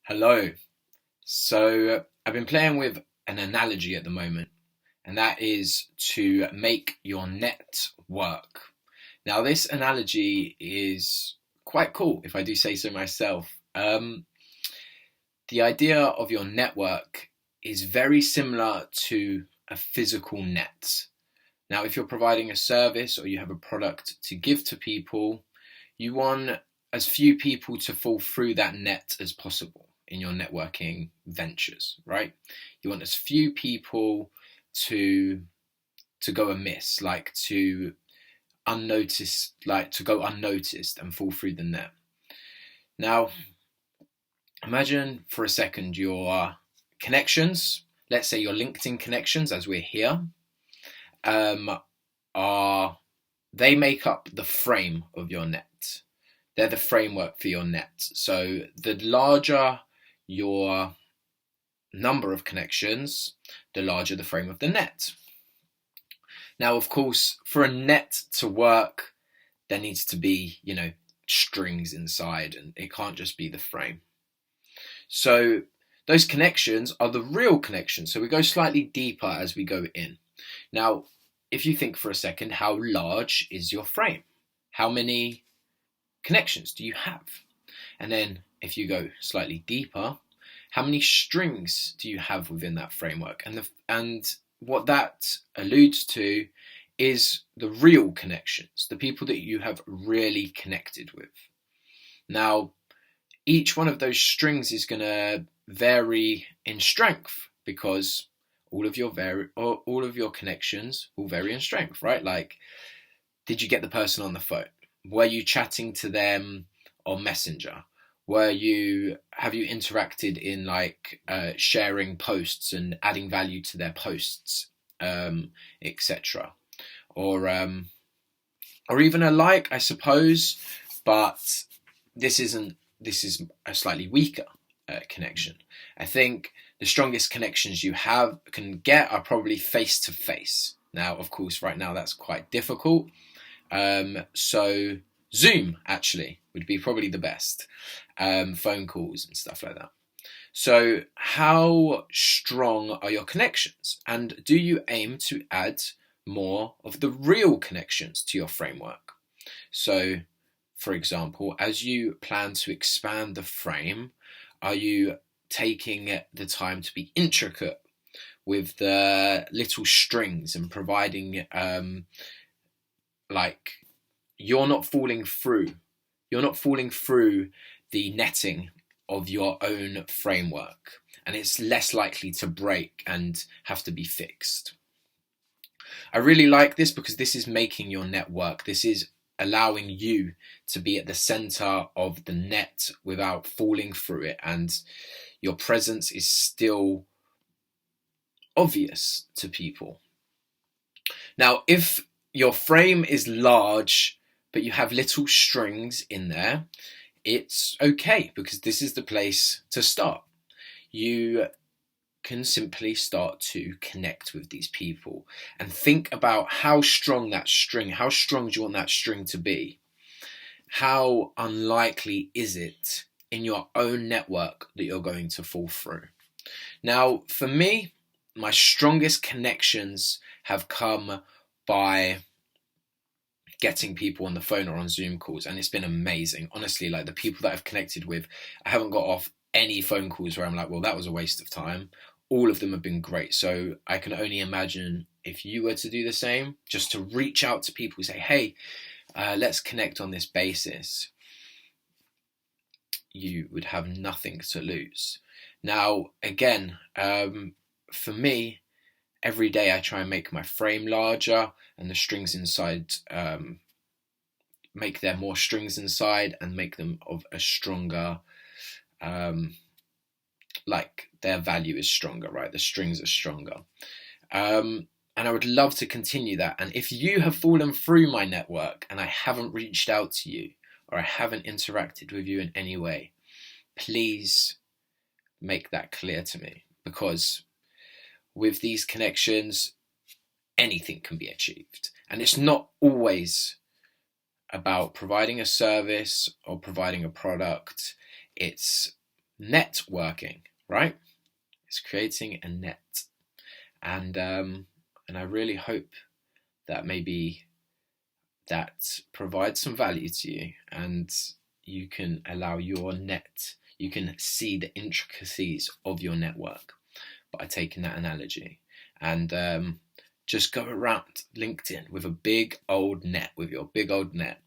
Hello. I've been playing with an analogy at the moment, and that is to make your net work. Now, this analogy is quite cool, if I do say so myself. The idea of your network is very similar to a physical net. Now, if you're providing a service or you have a product to give to people, you want as few people to fall through that net as possible in your networking ventures, right? You want as few people to go amiss, to go unnoticed and fall through the net. Now, imagine for a second your connections, let's say your LinkedIn connections as we're here, are they make up the frame of your net. They're the framework for your net. So the larger your number of connections, the larger the frame of the net. Now, of course, for a net to work, there needs to be, strings inside, and it can't just be the frame. So those connections are the real connections. So we go slightly deeper as we go in. Now, if you think for a second, how large is your frame? How many connections do you have? And then if you go slightly deeper, how many strings do you have within that framework? And what that alludes to is the real connections, the people that you have really connected with. Now, each one of those strings is going to vary in strength because all of your connections will vary in strength, right? Like, did you get the person on the phone? Were you chatting to them on Messenger? Have you interacted in sharing posts and adding value to their posts, etc. Or even a like, I suppose, but this is a slightly weaker connection. I think the strongest connections you can get are probably face to face. Now, of course, right now that's quite difficult. So Zoom actually would be probably the best. Phone calls and stuff like that. So how strong are your connections? And do you aim to add more of the real connections to your framework? So, for example, as you plan to expand the frame, are you taking the time to be intricate with the little strings and providing you're not falling through the netting of your own framework, and it's less likely to break and have to be fixed. I really like this because this is making your net work. This is allowing you to be at the center of the net without falling through it, and your presence is still obvious to people. Now, if your frame is large but you have little strings in there, it's okay because this is the place to start. You can simply start to connect with these people and think about how strong do you want that string to be? How unlikely is it in your own network that you're going to fall through? Now, for me, my strongest connections have come by getting people on the phone or on Zoom calls, and it's been amazing. Honestly, the people that I've connected with, I haven't got off any phone calls where I'm like, well, that was a waste of time. All of them have been great. So I can only imagine if you were to do the same, just to reach out to people and say, hey, let's connect on this basis. You would have nothing to lose. Now, again, for me, every day I try and make my frame larger and the strings inside, make there more strings inside and make them of a stronger, their value is stronger, right? The strings are stronger. And I would love to continue that. And if you have fallen through my network and I haven't reached out to you or I haven't interacted with you in any way, please make that clear to me, because with these connections, anything can be achieved. And it's not always about providing a service or providing a product. It's networking, right? It's creating a net, and I really hope that maybe that provides some value to you, and you can allow your net, you can see the intricacies of your network by taking that analogy, and just go around LinkedIn with a big old net, with your big old net,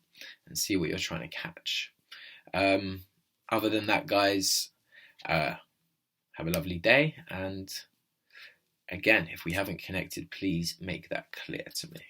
and see what you're trying to catch. Other than that, guys, have a lovely day, and again, if we haven't connected, please make that clear to me.